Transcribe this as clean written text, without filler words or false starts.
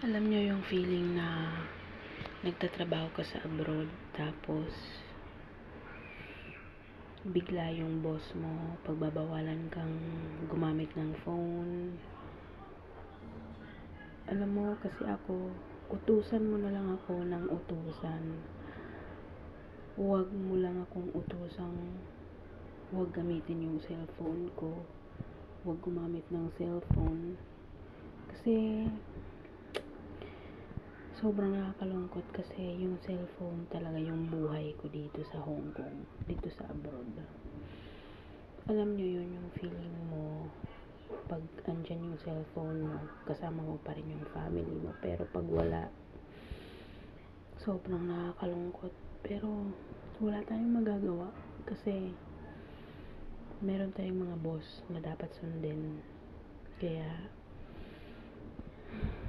Alam nyo yung feeling na nagtatrabaho ka sa abroad, tapos bigla yung boss mo pagbabawalan kang gumamit ng phone. Alam mo, kasi ako, utusan mo na lang ako ng utusan. Huwag mo lang akong utusang huwag gamitin yung cellphone ko. Huwag gumamit ng cellphone. Kasi sobrang nakakalungkot, kasi yung cellphone talaga yung buhay ko dito sa Hong Kong, dito sa abroad. Alam nyo yun, yung feeling mo pag andyan yung cellphone mo, kasama mo pa rin yung family mo, pero pag wala, sobrang nakakalungkot. Pero wala tayong magagawa, kasi meron tayong mga boss na dapat sundin. Kaya